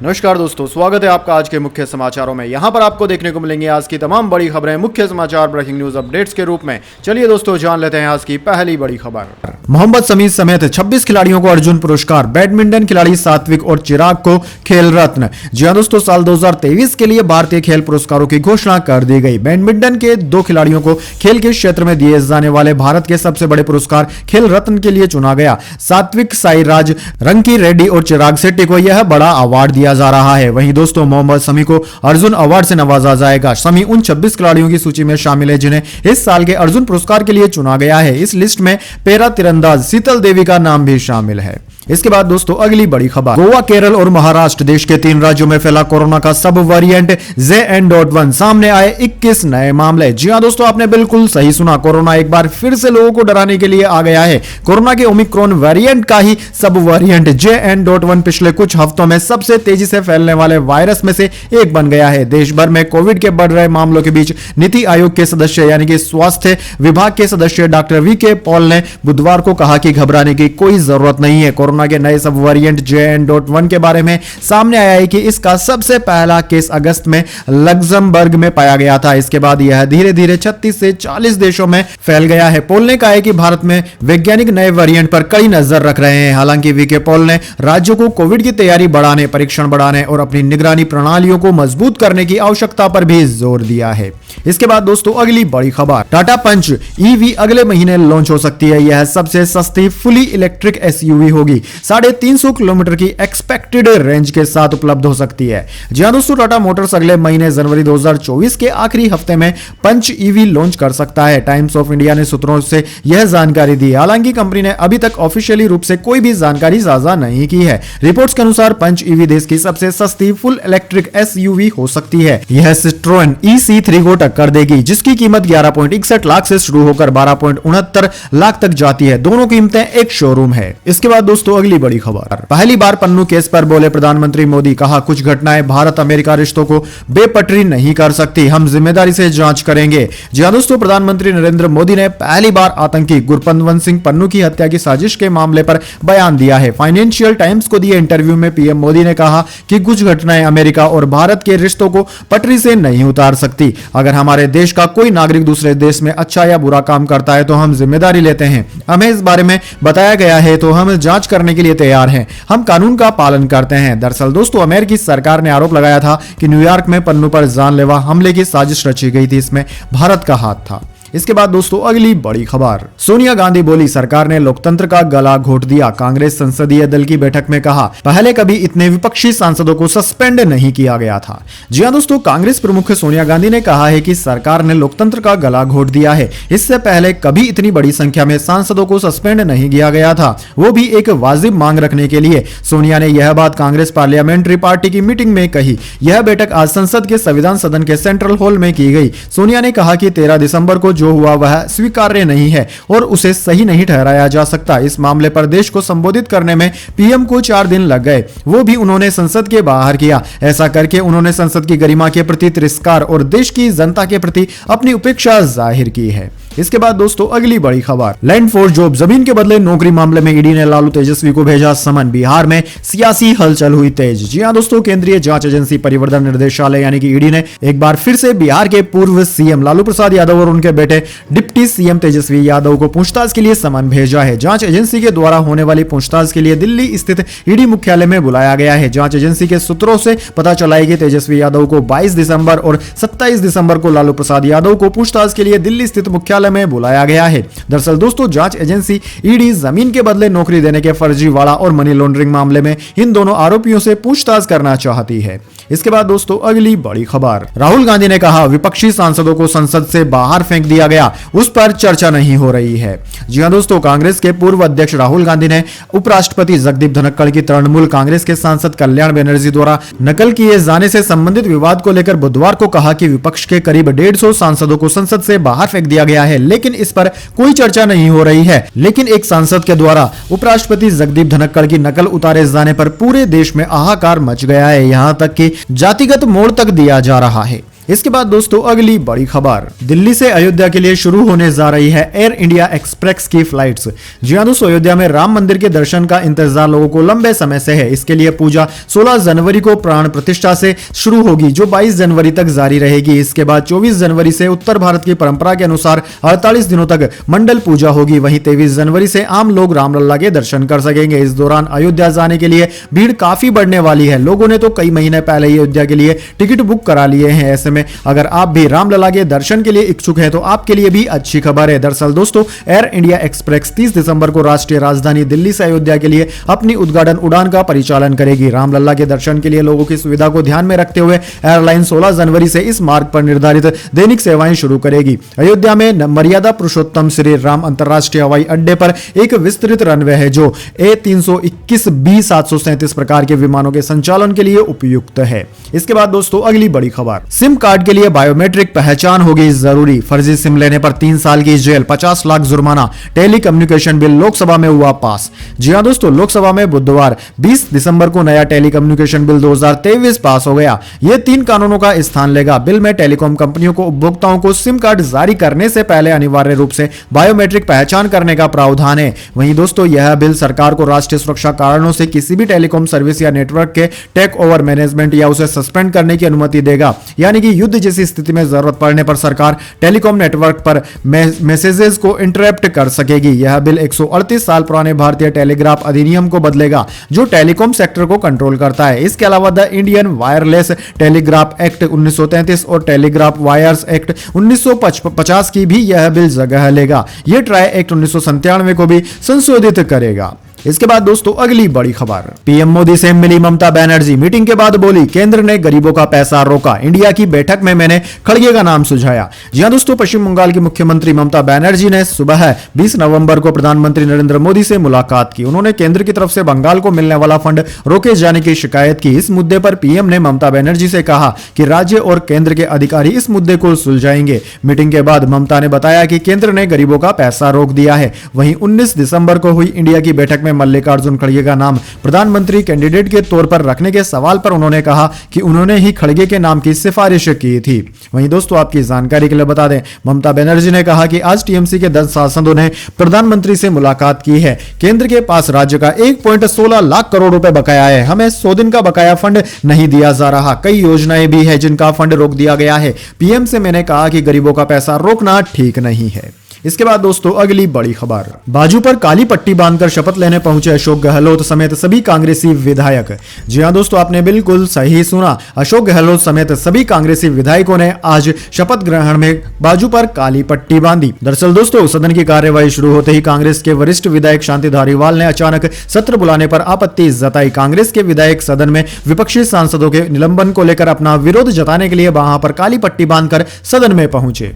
नमस्कार दोस्तों, स्वागत है आपका आज के मुख्य समाचारों में। यहां पर आपको देखने को मिलेंगे आज की तमाम बड़ी खबरें मुख्य समाचार ब्रेकिंग न्यूज अपडेट्स के रूप में। चलिए दोस्तों, जान लेते हैं आज की पहली बड़ी खबर। मोहम्मद शमी समेत 26 खिलाड़ियों को अर्जुन पुरस्कार। बैडमिंटन खिलाड़ी सात्विक और चिराग को खेल रत्न। जी हां दोस्तों, साल 2023 के लिए भारतीय खेल पुरस्कारों की घोषणा कर दी गई। बैडमिंटन के 2 खिलाड़ियों को खेल के क्षेत्र में दिए जाने वाले भारत के सबसे बड़े पुरस्कार खेल रत्न के लिए चुना गया। सात्विक साईराज रंकी रेड्डी और चिराग शेट्टी को यह बड़ा अवार्ड दिया जा रहा है। वहीं दोस्तों, मोहम्मद शमी को अर्जुन अवार्ड से नवाजा जाएगा। शमी उन 26 खिलाड़ियों की सूची में शामिल है जिन्हें इस साल के अर्जुन पुरस्कार के लिए चुना गया है। इस लिस्ट में पैरा तीरंदाज शीतल देवी का नाम भी शामिल है। इसके बाद दोस्तों, अगली बड़ी खबर। गोवा, केरल और महाराष्ट्र देश के 3 राज्यों में फैला कोरोना का सब वेरिएंट JN.1। सामने आए 21 नए मामले। जी हां दोस्तों, आपने बिल्कुल सही सुना। कोरोना एक बार फिर से लोगों को डराने के लिए आ गया है। कोरोना के ओमिक्रॉन वेरिएंट का ही सब वेरिएंट JN.1 पिछले कुछ हफ्तों में सबसे तेजी से फैलने वाले वायरस में से एक बन गया है। देश भर में कोविड के बढ़ रहे मामलों के बीच नीति आयोग के सदस्य यानी कि स्वास्थ्य विभाग के सदस्य डॉक्टर VK पॉल ने बुधवार को कहा कि घबराने की कोई जरूरत नहीं है। कोरोना के नए सब वेरिएंट JN.1 के बारे में सामने आया है कि इसका सबसे पहला केस अगस्त में लग्जमबर्ग में पाया गया था। इसके बाद यह धीरे धीरे 36 से 40 देशों में फैल गया है। पॉल ने कहा है कि भारत में वैज्ञानिक नए वेरिएंट पर कड़ी नजर रख रहे हैं। हालांकि VK पॉल ने राज्यों को कोविड की तैयारी बढ़ाने, परीक्षण बढ़ाने और अपनी निगरानी प्रणालियों को मजबूत करने की आवश्यकता पर भी जोर दिया है। इसके बाद दोस्तों, अगली बड़ी खबर। टाटा पंच EV अगले महीने लॉन्च हो सकती है। यह सबसे सस्ती फुली इलेक्ट्रिक SUV होगी। 350 किलोमीटर की एक्सपेक्टेड रेंज के साथ उपलब्ध हो सकती है। जी हां दोस्तों, टाटा मोटर्स अगले महीने जनवरी 2024 के आखिरी हफ्ते में पंच EV लॉन्च कर सकता है। टाइम्स ऑफ इंडिया ने सूत्रों से यह जानकारी दी। हालांकि कंपनी ने अभी तक ऑफिशियली रूप से कोई भी जानकारी साझा नहीं की है। रिपोर्ट्स के अनुसार पंच EV देश की सबसे सस्ती फुल इलेक्ट्रिक SUV हो सकती है। यह सिट्रोन EC3 को टक्कर देगी, जिसकी कीमत 11.61 लाख से शुरू होकर 12.69 लाख तक जाती है। दोनों कीमतें एक शोरूम है। इसके बाद दोस्तों, अगली बड़ी खबर। पहली बार पन्नू केस पर बोले प्रधानमंत्री मोदी। कहा, कुछ घटनाएं भारत अमेरिका रिश्तों को बेपटरी नहीं कर सकती, हम जिम्मेदारी से जांच करेंगे। जी हां दोस्तों, प्रधानमंत्री नरेंद्र मोदी ने पहली बार आतंकी गुरपतवंत सिंह पन्नू की हत्या की साजिश के मामले पर बयान दिया है। फाइनेंशियल टाइम्स को दिए इंटरव्यू में PM मोदी ने कहा कि कुछ घटनाएं अमेरिका और भारत के रिश्तों को पटरी से नहीं उतार सकती। अगर हमारे देश का कोई नागरिक दूसरे देश में अच्छा या बुरा काम करता है तो हम जिम्मेदारी लेते हैं। हमें इस बारे में बताया गया है तो हम जांच करने के लिए तैयार हैं। हम कानून का पालन करते हैं। दरअसल दोस्तों, अमेरिकी सरकार ने आरोप लगाया था कि न्यूयॉर्क में पन्नू पर जानलेवा हमले की साजिश रची गई थी। इसमें भारत का हाथ था। इसके बाद दोस्तों, अगली बड़ी खबर। सोनिया गांधी बोली, सरकार ने लोकतंत्र का गला घोट दिया। कांग्रेस संसदीय दल की बैठक में कहा, पहले कभी इतने विपक्षी सांसदों को सस्पेंड नहीं किया गया था। जी हां दोस्तों, कांग्रेस प्रमुख सोनिया गांधी ने कहा है कि सरकार ने लोकतंत्र का गला घोट दिया है। इससे पहले कभी इतनी बड़ी संख्या में सांसदों को सस्पेंड नहीं किया गया था, वो भी एक वाजिब मांग रखने के लिए। सोनिया ने यह बात कांग्रेस पार्लियामेंट्री पार्टी की मीटिंग में कही। यह बैठक आज संसद के संविधान सदन के सेंट्रल हॉल में की गई। सोनिया ने कहा कि 13 दिसंबर को जो हुआ वह स्वीकार्य नहीं है और उसे सही नहीं ठहराया जा सकता। इस मामले पर देश को संबोधित करने में PM को 4 दिन लग गए, वो भी उन्होंने संसद के बाहर किया। ऐसा करके उन्होंने संसद की गरिमा के प्रति तिरस्कार और देश की जनता के प्रति अपनी उपेक्षा जाहिर की है। इसके बाद दोस्तों, अगली बड़ी खबर। लैंड फॉर जॉब, जमीन के बदले नौकरी मामले में ED ने लालू तेजस्वी को भेजा समन। बिहार में सियासी हलचल हुई तेज। जी हां दोस्तों, केंद्रीय जांच एजेंसी परिवर्तन निर्देशालय यानी कि ED ने एक बार फिर से बिहार के पूर्व CM लालू प्रसाद यादव और उनके बेटे डिप्टी CM तेजस्वी यादव को पूछताछ के लिए समन भेजा है। जांच एजेंसी के द्वारा होने वाली पूछताछ के लिए दिल्ली स्थित ED मुख्यालय में बुलाया गया है। जांच एजेंसी के सूत्रों से पता चला है कि तेजस्वी यादव को 22 दिसंबर और 27 दिसंबर को लालू प्रसाद यादव को पूछताछ के लिए दिल्ली स्थित मुख्यालय में बुलाया गया है। दरअसल दोस्तों, जांच एजेंसी ED जमीन के बदले नौकरी देने के फर्जीवाड़ा और मनी लॉन्ड्रिंग मामले में इन दोनों आरोपियों से पूछताछ करना चाहती है। इसके बाद दोस्तों, अगली बड़ी खबर। राहुल गांधी ने कहा, विपक्षी सांसदों को संसद से बाहर फेंक दिया गया, उस पर चर्चा नहीं हो रही है। जी हां दोस्तों, कांग्रेस के पूर्व अध्यक्ष राहुल गांधी ने उपराष्ट्रपति जगदीप धनखड़ की तृणमूल कांग्रेस के सांसद कल्याण बनर्जी द्वारा नकल किए जाने से संबंधित विवाद को लेकर बुधवार को कहा कि विपक्ष के करीब 150 सांसदों को संसद से बाहर फेंक दिया गया है, लेकिन इस पर कोई चर्चा नहीं हो रही है। लेकिन एक सांसद के द्वारा उपराष्ट्रपति जगदीप धनखड़ की नकल उतारे जाने पर पूरे देश में हाहाकार मच गया है। यहां तक कि जातिगत मोड़ तक दिया जा रहा है। इसके बाद दोस्तों अगली बड़ी खबर, दिल्ली से अयोध्या के लिए शुरू होने जा रही है एयर इंडिया एक्सप्रेस की फ्लाइट्स। जी हां दोस्तों, अयोध्या में राम मंदिर के दर्शन का इंतजार लोगों को लंबे समय से है। इसके लिए पूजा 16 जनवरी को प्राण प्रतिष्ठा से शुरू होगी, जो 22 जनवरी तक जारी रहेगी। इसके बाद 24 जनवरी से उत्तर भारत की परंपरा के अनुसार 48 दिनों तक मंडल पूजा होगी। वहीं 23 जनवरी से आम लोग रामलला के दर्शन कर सकेंगे। इस दौरान अयोध्या जाने के लिए भीड़ काफी बढ़ने वाली है। लोगों ने तो कई महीने पहले ही अयोध्या के लिए टिकट बुक करा लिए हैं। ऐसे में अगर आप भी रामलला के दर्शन के लिए इच्छुक हैं तो आपके लिए भी अच्छी खबर है। दरअसल दोस्तों, एयर इंडिया एक्सप्रेस 30 दिसंबर को राष्ट्रीय राजधानी दिल्ली से अयोध्या के लिए अपनी उद्घाटन उड़ान का परिचालन करेगी। रामलला के दर्शन के लिए लोगों की सुविधा को ध्यान में रखते हुए एयरलाइन 16 जनवरी से इस मार्ग पर निर्धारित दैनिक सेवाएं शुरू करेगी। अयोध्या में मर्यादा पुरुषोत्तम श्री राम अंतरराष्ट्रीय हवाई अड्डे पर एक विस्तृत रनवे है, जो A321 B737 प्रकार के विमानों के संचालन के लिए उपयुक्त है। इसके बाद दोस्तों अगली बड़ी खबर, सिम कार्ड के लिए बायोमेट्रिक पहचान होगी जरूरी। फर्जी सिम लेने पर 3 साल की जेल, 50 लाख जुर्माना। टेली कम्युनिकेशन बिल लोकसभा में हुआ पास। जी हां दोस्तों, लोकसभा में बुधवार 20 दिसंबर को नया टेली कम्युनिकेशन बिल 2023 पास हो गया। यह 3 कानूनों का स्थान लेगा। बिल में टेलीकॉम कंपनियों को उपभोक्ताओं को सिम कार्ड जारी करने से पहले अनिवार्य रूप से बायोमेट्रिक पहचान करने का प्रावधान है। वहीं दोस्तों, यह बिल सरकार को राष्ट्रीय सुरक्षा कारणों से किसी भी टेलीकॉम सर्विस या नेटवर्क के टेक ओवर मैनेजमेंट या उसे सस्पेंड करने की अनुमति देगा। यानी कि युद्ध जैसी स्थिति में जरूरत पड़ने पर सरकार टेलीकॉम नेटवर्क पर मैसेजेस को इंटरप्ट कर सकेगी। यह बिल 138 साल पुराने भारतीय टेलीग्राफ अधिनियम को बदलेगा, जो टेलीकॉम सेक्टर को कंट्रोल करता है। इसके अलावा the Indian wireless telegraph act 1933 और टेलीग्राफ वायर्स एक्ट 1950 की भी यह बिल जगह लेगा। यह ट्राई एक्ट 1997 को भी संशोधित करेगा। इसके बाद दोस्तों अगली बड़ी खबर, पीएम मोदी से मिली ममता बनर्जी। मीटिंग के बाद बोली, केंद्र ने गरीबों का पैसा रोका। इंडिया की बैठक में मैंने खड़गे का नाम सुझाया। जी हां दोस्तों, पश्चिम बंगाल की मुख्यमंत्री ममता बनर्जी ने सुबह 20 नवंबर को प्रधानमंत्री नरेंद्र मोदी से मुलाकात की। उन्होंने केंद्र की तरफ से बंगाल को मिलने वाला फंड रोके जाने की शिकायत की। इस मुद्दे पर पीएम ने ममता बनर्जी से कहा कि राज्य और केंद्र के अधिकारी इस मुद्दे को सुलझाएंगे। मीटिंग के बाद ममता ने बताया कि केंद्र ने गरीबों का पैसा रोक दिया है। वहीं 19 दिसंबर को हुई इंडिया की बैठक में मल्लिकार्जुन खड़गे का नाम प्रधानमंत्री कैंडिडेट के तौर पर रखने के सवाल पर उन्होंने कहा कि उन्होंने ही खड़गे के नाम की सिफारिश की थी। वहीं दोस्तों, आपकी जानकारी के लिए बता दें, ममता बनर्जी ने कहा कि आज टीएमसी के 10 सांसदों ने प्रधानमंत्री से मुलाकात की है। केंद्र के पास राज्य का 1.16 लाख करोड़ रुपए बकाया है। हमें 100 दिन का बकाया फंड नहीं दिया जा रहा। कई योजनाएं भी है जिनका फंड रोक दिया गया है। पीएम से मैंने कहा कि गरीबों का पैसा रोकना ठीक नहीं है। इसके बाद दोस्तों अगली बड़ी खबर, बाजू पर काली पट्टी बांधकर शपथ लेने पहुंचे अशोक गहलोत समेत सभी कांग्रेसी विधायक। जी हां दोस्तों, आपने बिल्कुल सही सुना। अशोक गहलोत समेत सभी कांग्रेसी विधायकों ने आज शपथ ग्रहण में बाजू पर काली पट्टी बांधी। दरअसल दोस्तों, सदन की कार्यवाही शुरू होते ही कांग्रेस के वरिष्ठ विधायक शांति धारीवाल ने अचानक सत्र बुलाने पर आपत्ति जताई। कांग्रेस के विधायक सदन में विपक्षी सांसदों के निलंबन को लेकर अपना विरोध जताने के लिए वहां पर काली पट्टी बांधकर सदन में पहुंचे।